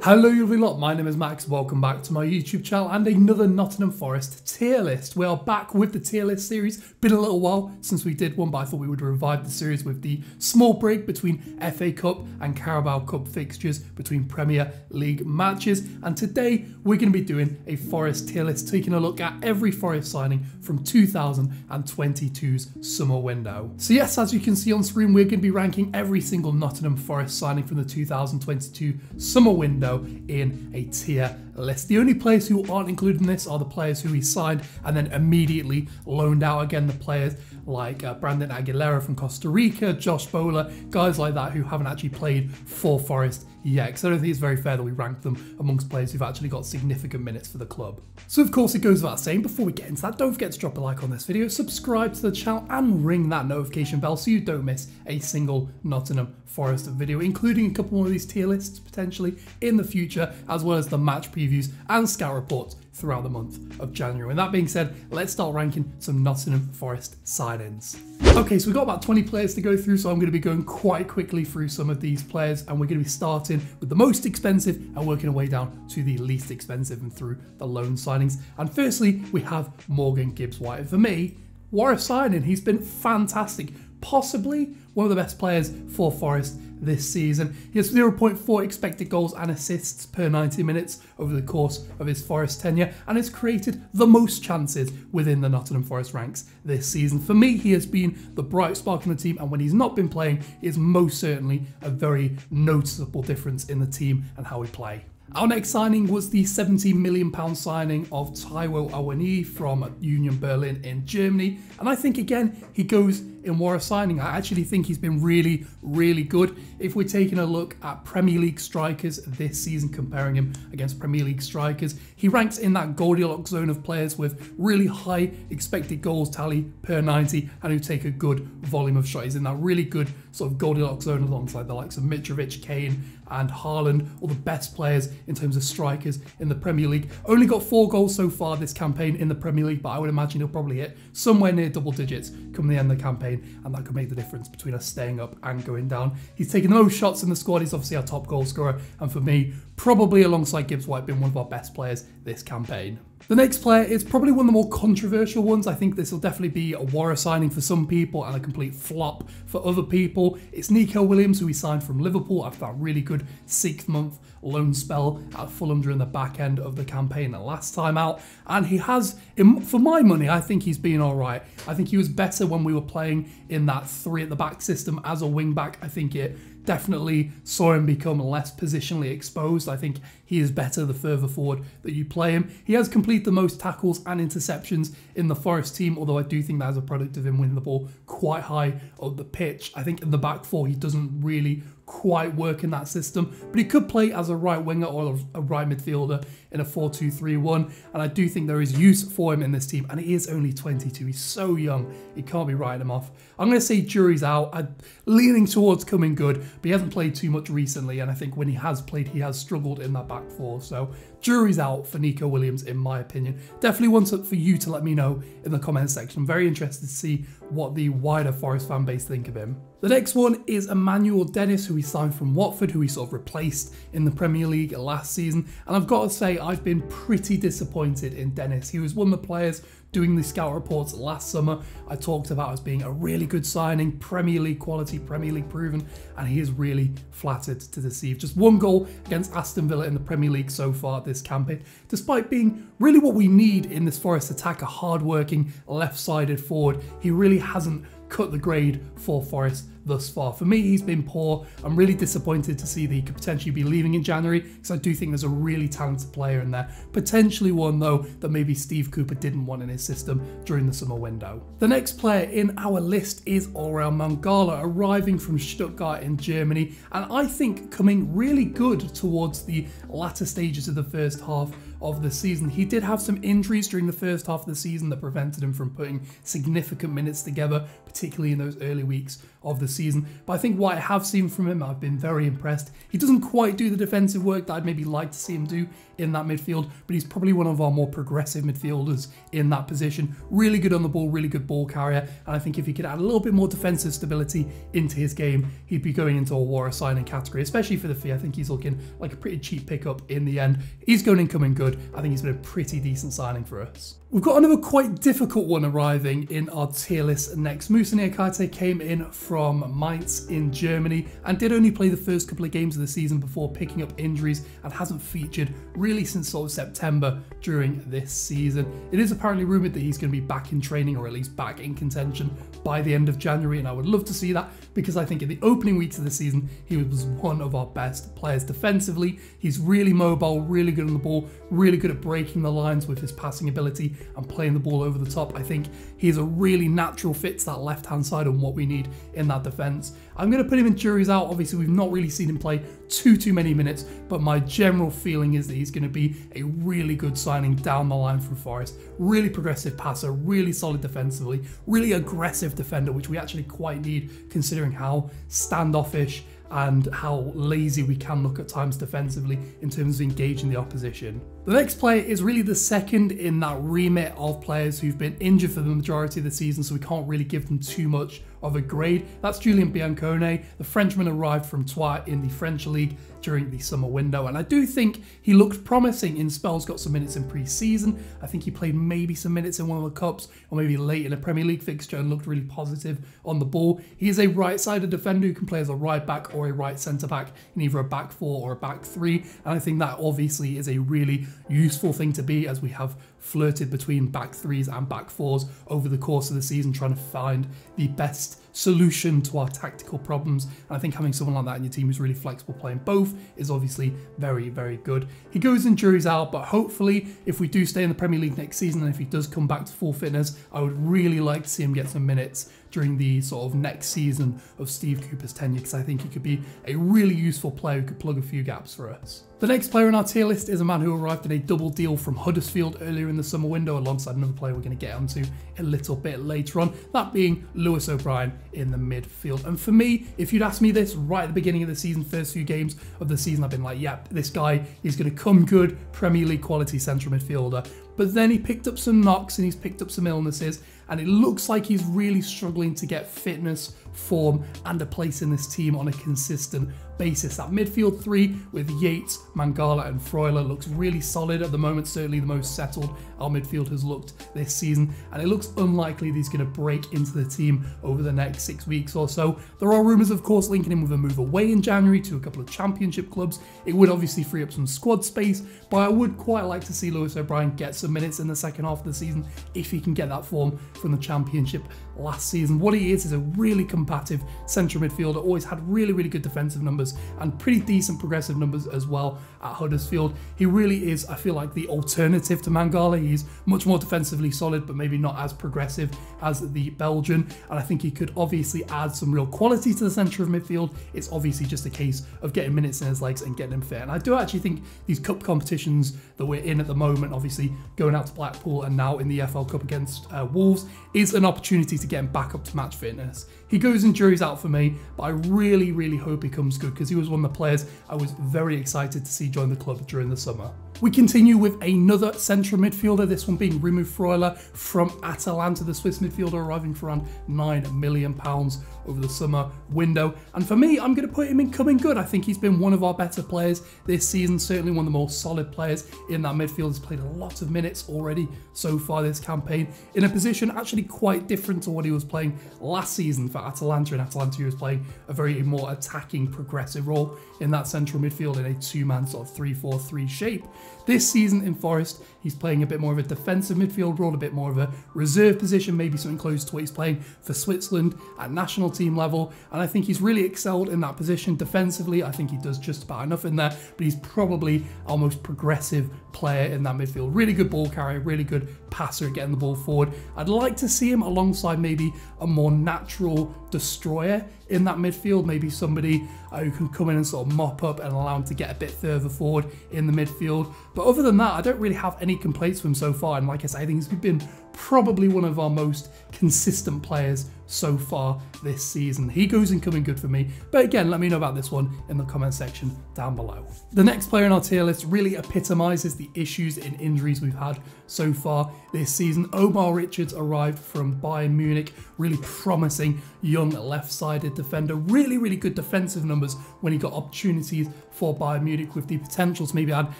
Hello you lovely lot, my name is Max, welcome back to my YouTube channel and another Nottingham Forest tier list. We are back with the tier list series. Been a little while since we did one, but I thought we would revive the series with the small break between FA Cup and Carabao Cup fixtures between Premier League matches. And today we're going to be doing a Forest tier list, taking a look at every Forest signing from 2022's summer window. So yes, as you can see on screen, we're going to be ranking every single Nottingham Forest signing from the 2022 summer window in a tier list. The only players who aren't included in this are the players who he signed and then immediately loaned out. Again, the players like Brandon Aguilera from Costa Rica, Josh Bowler, guys like that who haven't actually played for Forest yet, because I don't think it's very fair that we rank them amongst players who've actually got significant minutes for the club. So of course it goes without saying, before we get into that, don't forget to drop a like on this video, subscribe to the channel and ring that notification bell so you don't miss a single Nottingham Forest video, including a couple more of these tier lists potentially in the future, as well as the match previews and scout reports throughout the month of January. And that being said, let's start ranking some Nottingham Forest signings. Okay, so we've got about 20 players to go through, so I'm going to be going quite quickly through some of these players, and we're going to be starting with the most expensive and working our way down to the least expensive and through the loan signings. And firstly, we have Morgan Gibbs-White. And for me, Warra Signing, he's been fantastic. Possibly one of the best players for Forest this season. He has 0.4 expected goals and assists per 90 minutes over the course of his Forest tenure and has created the most chances within the Nottingham Forest ranks this season. For me, he has been the bright spark in the team, and when he's not been playing, he is most certainly a very noticeable difference in the team and how we play. Our next signing was the £17 million signing of Taiwo Awoniyi from Union Berlin in Germany. And I think, again, he goes in Warra Signing. I actually think he's been really, really good. If we're taking a look at Premier League strikers this season, comparing him against Premier League strikers, he ranks in that Goldilocks zone of players with really high expected goals tally per 90 and who take a good volume of shots. He's in that really good sort of Goldilocks zone alongside the likes of Mitrovic, Kane and Haaland, all the best players in terms of strikers in the Premier League. Only got 4 goals so far this campaign in the Premier League, but I would imagine he'll probably hit somewhere near double digits come the end of the campaign, and that could make the difference between us staying up and going down. He's taken the most shots in the squad. He's obviously our top goal scorer, and for me, probably alongside Gibbs-White, been one of our best players this campaign. The next player is probably one of the more controversial ones. I think this will definitely be a Warra signing for some people and a complete flop for other people. It's Nico Williams, who we signed from Liverpool after that really good 6-month loan spell at Fulham during the back end of the campaign the last time out. And he has, for my money, I think he's been all right. I think he was better when we were playing in that 3 at the back system as a wing back. I think it definitely saw him become less positionally exposed. I think he is better the further forward that you play him. He has completed the most tackles and interceptions in the Forest team, although I do think that is a product of him winning the ball quite high up the pitch. I think in the back 4 he doesn't really quite work in that system, but he could play as a right winger or a right midfielder in a 4-2-3-1, and I do think there is use for him in this team, and he is only 22. He's so young, you can't be writing him off. I'm going to say jury's out. I'm leaning towards coming good, but he hasn't played too much recently, and I think when he has played, he has struggled in that back 4, so jury's out for Nico Williams in my opinion. Definitely want for you to let me know in the comments section. I'm very interested to see what the wider Forest fan base think of him. The next one is Emmanuel Dennis, who we signed from Watford, who we sort of replaced in the Premier League last season. And I've got to say, I've been pretty disappointed in Dennis. He was one of the players doing the scout reports last summer I talked about as being a really good signing, Premier League quality, Premier League proven, and he is really flattered to deceive. Just 1 goal against Aston Villa in the Premier League so far this campaign, despite being really what we need in this Forest attack, a hard-working, left-sided forward. He really hasn't cut the grade for Forest thus far. For me, he's been poor. I'm really disappointed to see that he could potentially be leaving in January, because I do think there's a really talented player in there. Potentially one, though, that maybe Steve Cooper didn't want in his system during the summer window. The next player in our list is Orel Mangala, arriving from Stuttgart in Germany, and I think coming really good towards the latter stages of the first half of the season. He did have some injuries during the first half of the season that prevented him from putting significant minutes together, particularly in those early weeks of the season. But I think what I have seen from him, I've been very impressed. He doesn't quite do the defensive work that I'd maybe like to see him do in that midfield, but he's probably one of our more progressive midfielders in that position. Really good on the ball, really good ball carrier, and I think if he could add a little bit more defensive stability into his game, he'd be going into a Warra Signing category, especially for the fee. I think he's looking like a pretty cheap pickup in the end. He's going and coming good. I think he's been a pretty decent signing for us. We've got another quite difficult one arriving in our tier list next. Moussa Niakhaté came in from Mainz in Germany and did only play the first couple of games of the season before picking up injuries and hasn't featured really since sort of September during this season. It is apparently rumoured that he's going to be back in training, or at least back in contention by the end of January, and I would love to see that because I think in the opening weeks of the season he was one of our best players defensively. He's really mobile, really good on the ball, really good at breaking the lines with his passing ability and playing the ball over the top. I think he's a really natural fit to that left-hand side and what we need in that defence. I'm going to put him in jury's out. Obviously, we've not really seen him play too many minutes, but my general feeling is that he's going to be a really good signing down the line from Forest. Really progressive passer, really solid defensively, really aggressive defender, which we actually quite need considering how standoffish and how lazy we can look at times defensively in terms of engaging the opposition. The next player is really the second in that remit of players who've been injured for the majority of the season, so we can't really give them too much of a grade. That's Julien Biancone. The Frenchman arrived from Troyes in the French league during the summer window, and I do think he looked promising in spells, got some minutes in pre-season. I think he played maybe some minutes in one of the cups or maybe late in a Premier League fixture and looked really positive on the ball. He is a right-sided defender who can play as a right back or a right centre-back in either a back four or a back three, and I think that obviously is a really useful thing to be, as we have flirted between back threes and back fours over the course of the season, trying to find the best solution to our tactical problems. And I think having someone like that in your team who's really flexible playing both is obviously very good. He goes in jury's out, but hopefully if we do stay in the Premier League next season and if he does come back to full fitness, I would really like to see him get some minutes during the sort of next season of Steve Cooper's tenure, because I think he could be a really useful player who could plug a few gaps for us. The next player in our tier list is a man who arrived in a double deal from Huddersfield earlier in the summer window alongside another player we're going to get onto a little bit later on, that being Lewis O'Brien in the midfield. And for me, if you'd asked me this right at the beginning of the season, first few games of the season, I've been like, yep, this guy is going to come good, Premier League quality central midfielder. But then he picked up some knocks and he's picked up some illnesses, and it looks like he's really struggling to get fitness, form and a place in this team on a consistent basis. That midfield three with Yates, Mangala and Freuler looks really solid at the moment, certainly the most settled our midfield has looked this season, and it looks unlikely that he's going to break into the team over the next 6 weeks or so. There are rumours, of course, linking him with a move away in January to a couple of championship clubs. It would obviously free up some squad space, but I would quite like to see Lewis O'Brien get some minutes in the second half of the season if he can get that form from the championship last season. What he is a really combative central midfielder, always had really good defensive numbers and pretty decent progressive numbers as well at Huddersfield. He really is, I feel like, the alternative to Mangala. He's much more defensively solid, but maybe not as progressive as the Belgian, and I think he could obviously add some real quality to the centre of midfield. It's obviously just a case of getting minutes in his legs and getting him fit, and I do actually think these cup competitions that we're in at the moment, obviously going out to Blackpool and now in the FL Cup against Wolves, is an opportunity to get him back up to match fitness. He goes and jury's out for me, but I really hope he comes good, because he was one of the players I was very excited to see join the club during the summer. We continue with another central midfielder, this one being Remo Freuler from Atalanta, the Swiss midfielder, arriving for around £9 million over the summer window. And for me, I'm going to put him in coming good. I think he's been one of our better players this season, certainly one of the more solid players in that midfield. He's played a lot of minutes already so far this campaign, in a position actually quite different to what he was playing last season for Atalanta. In Atalanta, he was playing a very more attacking, progressive role in that central midfield in a two-man sort of 3-4-3 shape. This season in Forest, he's playing a bit more of a defensive midfield role, a bit more of a reserve position, maybe something close to what he's playing for Switzerland at national team level. And I think he's really excelled in that position defensively. I think he does just about enough in there, but he's probably our most progressive player in that midfield. Really good ball carrier, really good passer at getting the ball forward. I'd like to see him alongside maybe a more natural destroyer in that midfield, maybe somebody who can come in and sort of mop up and allow him to get a bit further forward in the midfield. But other than that, I don't really have any complaints with him so far, and like I said, I think he's been probably one of our most consistent players so far this season. He goes in coming good for me, but again, let me know about this one in the comment section down below. The next player in our tier list really epitomises the issues in injuries we've had so far this season. Omar Richards arrived from Bayern Munich, really promising young left-sided defender, really good defensive numbers when he got opportunities for Bayern Munich, with the potential to maybe add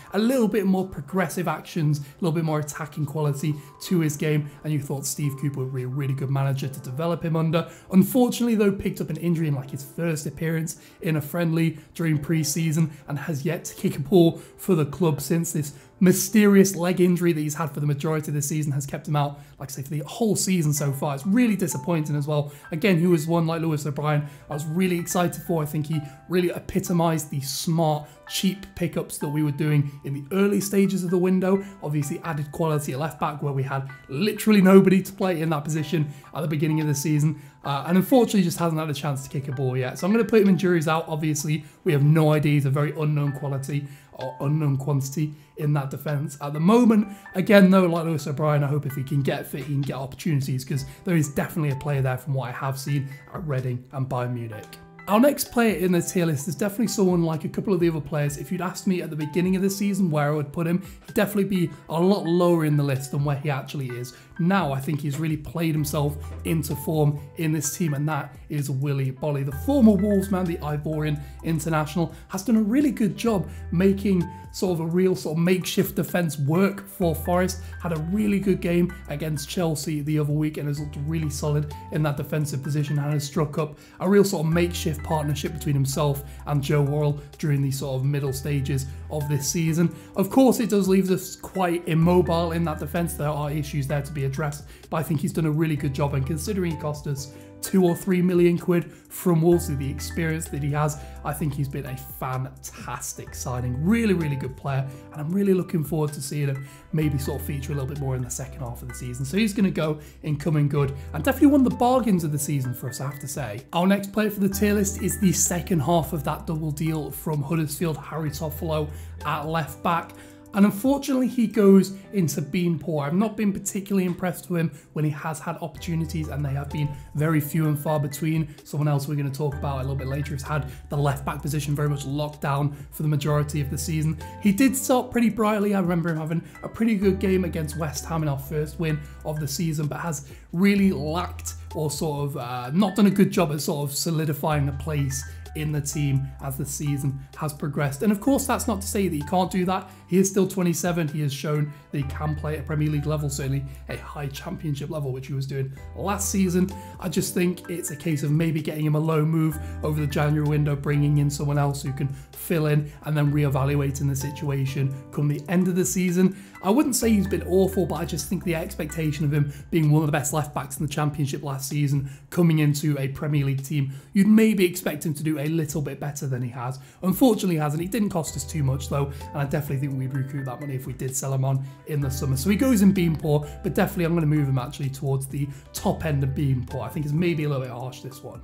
a little bit more progressive actions, a little bit more attacking quality to his game, and you thought Steve Cooper would be a really good manager to develop him under. Unfortunately though, picked up an injury in like his first appearance in a friendly during pre-season and has yet to kick a ball for the club since. This mysterious leg injury that he's had for the majority of the season has kept him out, like I say, for the whole season so far. It's really disappointing as well. Again, he was one like Lewis O'Brien I was really excited for. I think he really epitomised the smart, cheap pickups that we were doing in the early stages of the window. Obviously added quality at left back where we had literally nobody to play in that position at the beginning of the season. And unfortunately just hasn't had a chance to kick a ball yet. So I'm going to put him in juries out. Obviously, we have no idea. He's a very unknown quality or unknown quantity in that defence at the moment. Again though, like Lewis O'Brien, I hope if he can get fit, he can get opportunities, because there is definitely a player there from what I have seen at Reading and Bayern Munich. Our next player in the tier list is definitely someone like a couple of the other players. If you'd asked me at the beginning of the season where I would put him, he'd definitely be a lot lower in the list than where he actually is. Now I think he's really played himself into form in this team, and that is Willy Boly. The former Wolves man, the Ivorian international, has done a really good job making sort of a real sort of makeshift defence work for Forest. Had a really good game against Chelsea the other week and has looked really solid in that defensive position, and has struck up a real sort of makeshift partnership between himself and Joe Worrell during the sort of middle stages of this season. Of course, it does leave us quite immobile in that defence. There are issues there to be addressed, but I think he's done a really good job, and considering he cost us 2 or 3 million quid from Wolves with the experience that he has, I think he's been a fantastic signing. Really good player, and I'm really looking forward to seeing him maybe sort of feature a little bit more in the second half of the season. So he's going to go in coming good, and definitely one of the bargains of the season for us, I have to say. Our next player for the tier list is the second half of that double deal from Huddersfield, Harry Toffolo at left back. And unfortunately, he goes into being poor. I've not been particularly impressed with him when he has had opportunities, and they have been very few and far between. Someone else we're going to talk about a little bit later has had the left back position very much locked down for the majority of the season. He did start pretty brightly. I remember him having a pretty good game against West Ham in our first win of the season, but has really lacked, or sort of not done a good job at sort of solidifying a place in the team as the season has progressed. And of course, that's not to say that he can't do that. He is still 27. He has shown that he can play at a Premier League level, certainly a high championship level, which he was doing last season. I just think it's a case of maybe getting him a low move over the January window, bringing in someone else who can fill in, and then reevaluating the situation come the end of the season. I wouldn't say he's been awful, but I just think the expectation of him being one of the best left backs in the Championship last season, coming into a Premier League team, you'd maybe expect him to do a little bit better than he has. Unfortunately, he hasn't. He didn't cost us too much though, and I definitely think we'd recoup that money if we did sell him on in the summer. So he goes in being poor, but definitely I'm going to move him actually towards the top end of being poor. I think it's maybe a little bit harsh, this one.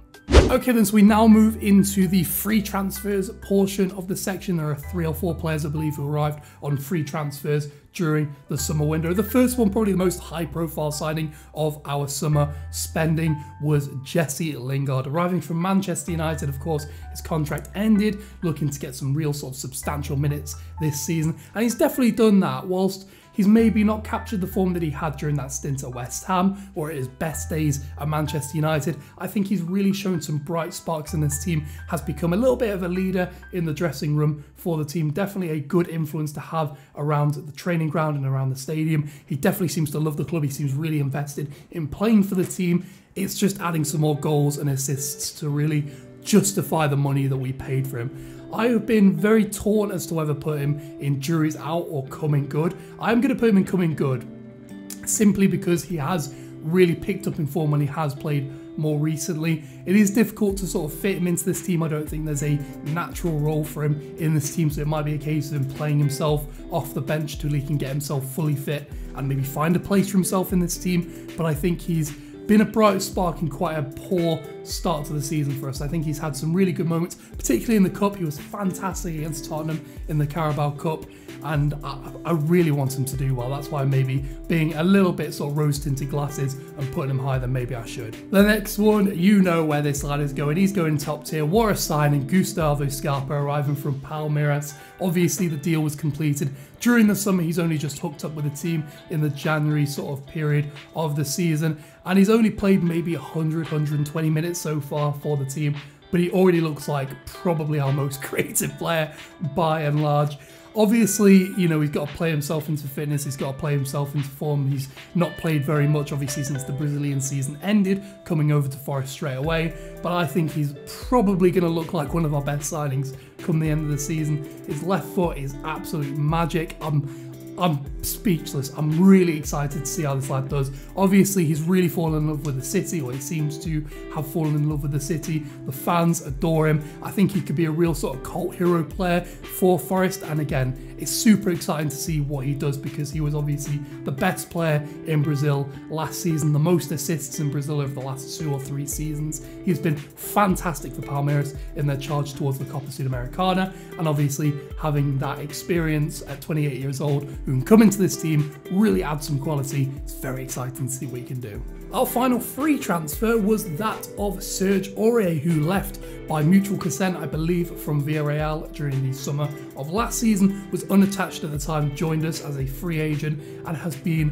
Okay then, so we now move into the free transfers portion of the section. There are 3 or 4 players, I believe, who arrived on free transfers during the summer window. The first one, probably the most high profile signing of our summer spending, was Jesse Lingard, arriving from Manchester United. Of course, his contract ended, looking to get some real sort of substantial minutes this season, and he's definitely done that. Whilst he's maybe not captured the form that he had during that stint at West Ham or at his best days at Manchester United, I think he's really shown some bright sparks in this team, has become a little bit of a leader in the dressing room for the team. Definitely a good influence to have around the training ground and around the stadium. He definitely seems to love the club. He seems really invested in playing for the team. It's just adding some more goals and assists to really justify the money that we paid for him. I have been very torn as to whether to put him in juries out or coming good. I'm going to put him in coming good simply because he has really picked up in form when he has played more recently. It is difficult to sort of fit him into this team. I don't think there's a natural role for him in this team, so it might be a case of him playing himself off the bench till he can get himself fully fit and maybe find a place for himself in this team. But I think he's been a bright spark in quite a poor start to the season for us. I think he's had some really good moments, particularly in the Cup. He was fantastic against Tottenham in the Carabao Cup, and I really want him to do well. That's why maybe being a little bit sort of rose-tinted glasses and putting him higher than maybe I should. The next one, you know where this lad is going. He's going top tier. Warra Signing, Gustavo Scarpa arriving from Palmeiras. Obviously, the deal was completed during the summer. He's only just hooked up with the team in the January sort of period of the season, and he's only played maybe 100, 120 minutes so far for the team, but he already looks like probably our most creative player by and large. Obviously, you know, he's got to play himself into fitness, he's got to play himself into form. He's not played very much, obviously, since the Brazilian season ended, coming over to Forest straight away, but I think he's probably going to look like one of our best signings come the end of the season. His left foot is absolute magic. I'm speechless. I'm really excited to see how this lad does. Obviously, he's really fallen in love with the city, or he seems to have fallen in love with the city. The fans adore him. I think he could be a real sort of cult hero player for Forest, and again, it's super exciting to see what he does, because he was obviously the best player in Brazil last season, the most assists in Brazil over the last 2 or 3 seasons. He's been fantastic for Palmeiras in their charge towards the Copa Sudamericana, and obviously having that experience at 28 years old, who can come into this team, really add some quality. It's very exciting to see what he can do. Our final free transfer was that of Serge Aurier, who left by mutual consent, I believe, from Villarreal during the summer of last season, was unattached at the time, joined us as a free agent, and has been,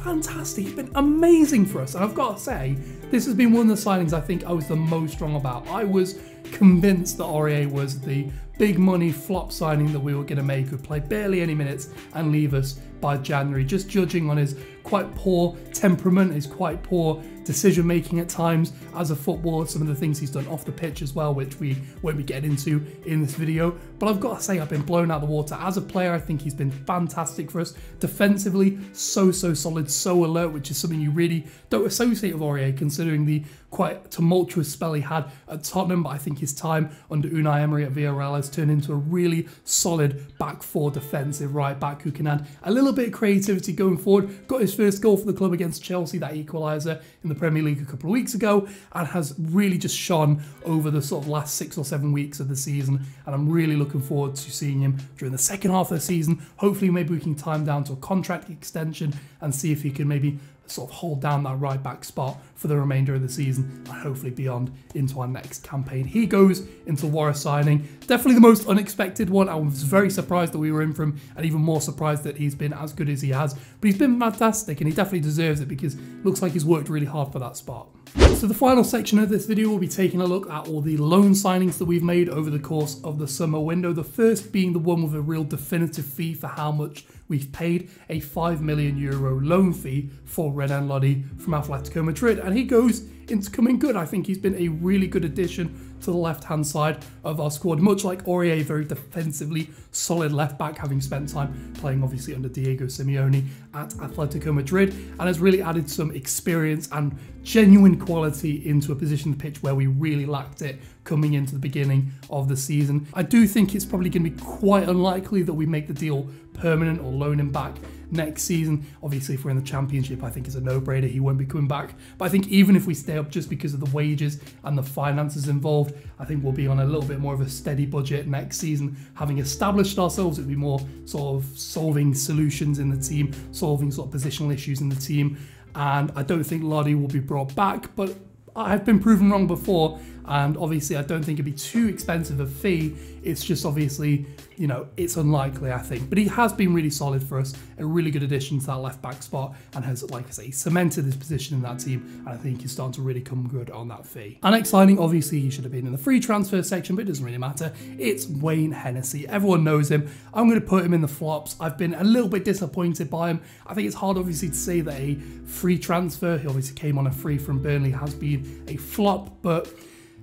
fantastic. He's been amazing for us. And I've got to say, this has been one of the signings I think I was the most wrong about. I was convinced that Aurier was the big money flop signing that we were going to make, who'd play barely any minutes and leave us by January, just judging on his quite poor temperament, his quite poor decision making at times as a footballer, some of the things he's done off the pitch as well, which we won't be getting into in this video. But I've got to say, I've been blown out of the water. As a player, I think he's been fantastic for us. Defensively, so solid, so alert, which is something you really don't associate with Aurier, considering the quite tumultuous spell he had at Tottenham. But I think his time under Unai Emery at Villarreal has turned into a really solid back four defensive right back who can add a little bit of creativity going forward. Got his first goal for the club against Chelsea, that equaliser in the Premier League a couple of weeks ago, and has really just shone over the sort of last 6 or 7 weeks of the season. And I'm really looking forward to seeing him during the second half of the season. Hopefully maybe we can time down to a contract extension and see if he can maybe sort of hold down that right back spot for the remainder of the season, and hopefully beyond into our next campaign. He goes into Warra Signing. Definitely the most unexpected one. I was very surprised that we were in for him, and even more surprised that he's been as good as he has. But he's been fantastic, and he definitely deserves it, because it looks like he's worked really hard for that spot. So the final section of this video will be taking a look at all the loan signings that we've made over the course of the summer window. The first being the one with a real definitive fee for how much we've paid, a €5 million loan fee for Renan Lodi from Atletico Madrid, and he goes into coming good. I think he's been a really good addition to the left-hand side of our squad, much like Aurier, very defensively solid left back, having spent time playing obviously under Diego Simeone at Atletico Madrid, and has really added some experience and genuine quality into a position of the pitch where we really lacked it coming into the beginning of the season. I do think it's probably going to be quite unlikely that we make the deal permanent or loan him back next season. Obviously, if we're in the Championship, I think it's a no-brainer. He won't be coming back. But I think even if we stay up, just because of the wages and the finances involved, I think we'll be on a little bit more of a steady budget next season. Having established ourselves, it'll be more sort of solving solutions in the team, solving sort of positional issues in the team. And I don't think Lodi will be brought back, but I've been proven wrong before, and obviously I don't think it'd be too expensive a fee. It's just obviously, you know, it's unlikely, I think. But he has been really solid for us, a really good addition to that left back spot, and has, like I say, cemented his position in that team, and I think he's starting to really come good on that fee. Our next signing, obviously he should have been in the free transfer section, but it doesn't really matter. It's Wayne Hennessy. Everyone knows him. I'm going to put him in the flops. I've been a little bit disappointed by him. I think it's hard obviously to say that a free transfer, he obviously came on a free from Burnley, has been a flop, but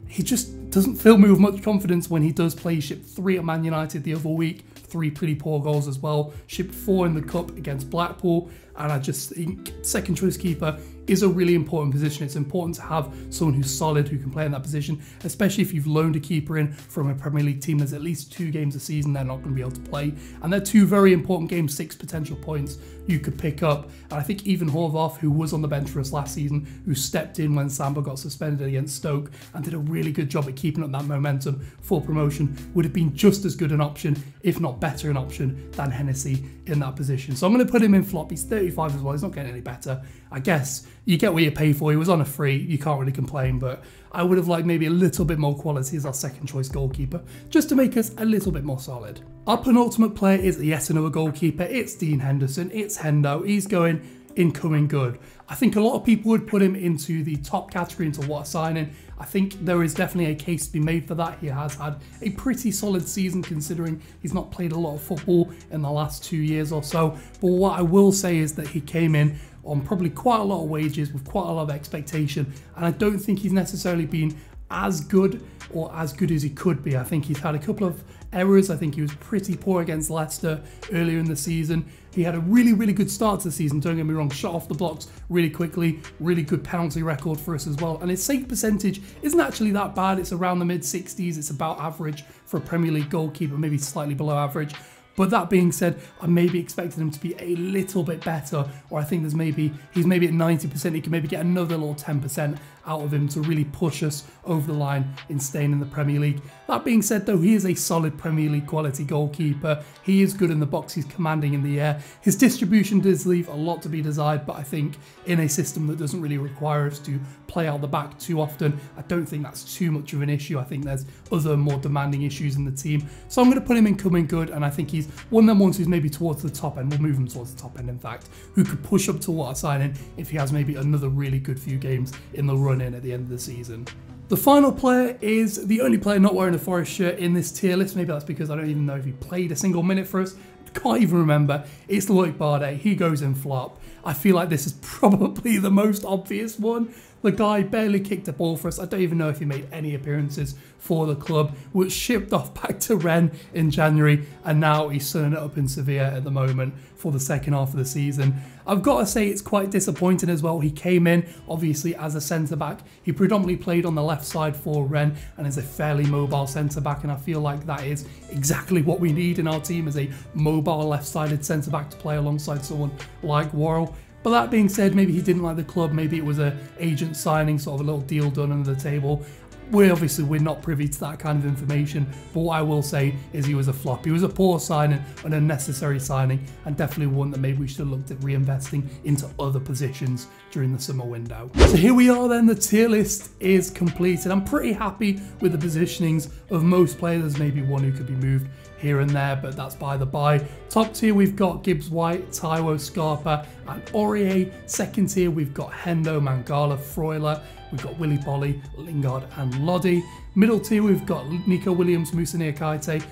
he just doesn't fill me with much confidence when he does play. He shipped 3 at Man United the other week, 3 pretty poor goals as well. Shipped 4 in the Cup against Blackpool, and I just think second choice keeper is a really important position. It's important to have someone who's solid, who can play in that position, especially if you've loaned a keeper in from a Premier League team. There's at least 2 games a season they're not going to be able to play, and they're 2 very important games, 6 potential points you could pick up. And I think even Horvath, who was on the bench for us last season, who stepped in when Samba got suspended against Stoke and did a really good job at keeping up that momentum for promotion, would have been just as good an option, if not better an option, than Hennessy in that position. So I'm going to put him in flop. He's 35 as well. He's not getting any better. I guess you get what you pay for. He was on a free. You can't really complain, but I would have liked maybe a little bit more quality as our second choice goalkeeper, just to make us a little bit more solid. Our penultimate player is yet another goalkeeper. It's Dean Henderson. It's Hendo. He's going incoming good. I think a lot of people would put him into the top category, into Warra Signing. I think there is definitely a case to be made for that. He has had a pretty solid season considering he's not played a lot of football in the last 2 years or so. But what I will say is that he came in on probably quite a lot of wages with quite a lot of expectation, and I don't think he's necessarily been as good or as good as he could be. I think he's had a couple of errors. I think he was pretty poor against Leicester earlier in the season. He had a really, really good start to the season, don't get me wrong, shot off the blocks really quickly, really good penalty record for us as well. And his save percentage isn't actually that bad. It's around the mid-60s. It's about average for a Premier League goalkeeper, maybe slightly below average. But that being said, I maybe expected him to be a little bit better, or I think he's maybe at 90%. He can maybe get another little 10% out of him to really push us over the line in staying in the Premier League. That being said though, he is a solid Premier League quality goalkeeper. He is good in the box, he's commanding in the air. His distribution does leave a lot to be desired, but I think in a system that doesn't really require us to play out the back too often, I don't think that's too much of an issue. I think there's other more demanding issues in the team. So I'm going to put him in coming good, and I think he's one of them ones who's maybe towards the top end. We'll move him towards the top end, in fact, who could push up to Warra Signing if he has maybe another really good few games in the run-in at the end of the season. The final player is the only player not wearing a Forest shirt in this tier list. Maybe that's because I don't even know if he played a single minute for us. Can't even remember. It's Loic Bardet. He goes in flop. I feel like this is probably the most obvious one. The guy barely kicked a ball for us. I don't even know if he made any appearances for the club. Was shipped off back to Rennes in January, and now he's sunning it up in Sevilla at the moment for the second half of the season. I've got to say it's quite disappointing as well. He came in obviously as a centre-back. He predominantly played on the left side for Rennes and is a fairly mobile centre-back, and I feel like that is exactly what we need in our team, as a mobile left-sided centre-back to play alongside someone like Worrell. But that being said, maybe he didn't like the club, maybe it was an agent signing, sort of a little deal done under the table. We're not privy to that kind of information, but what I will say is he was a flop. He was a poor signing, an unnecessary signing, and definitely one that maybe we should have looked at reinvesting into other positions during the summer window. So here we are then, the tier list is completed. I'm pretty happy with the positionings of most players. There's maybe one who could be moved here and there, but that's by the by. Top tier, we've got Gibbs White, Taiwo, Scarpa, and Aurier. Second tier, we've got Hendo, Mangala, Freuler. We've got Willy Bolly, Lingard, and Lodi. Middle tier, we've got Nico Williams, Moussa Niakhaté,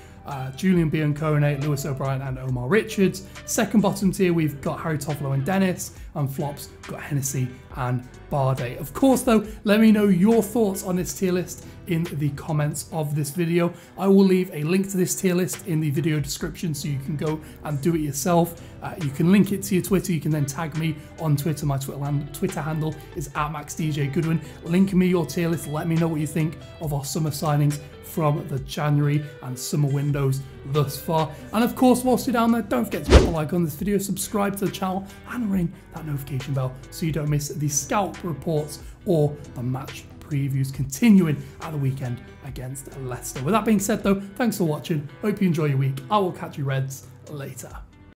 Julian Biancone, Lewis O'Brien, and Omar Richards. Second bottom tier, we've got Harry Toffolo and Dennis. And flops, we've got Hennessy and Bardet. Of course though, let me know your thoughts on this tier list in the comments of this video. I will leave a link to this tier list in the video description so you can go and do it yourself. You can link it to your Twitter. You can then tag me on Twitter. My Twitter handle is @MaxDJGoodwin. Link me your tier list. Let me know what you think of our summer signings from the January and summer windows thus far. And of course, whilst you're down there, don't forget to put a like on this video, subscribe to the channel, and ring that notification bell so you don't miss the scout reports or the match previews continuing at the weekend against Leicester. With that being said though, thanks for watching. Hope you enjoy your week. I will catch you Reds later.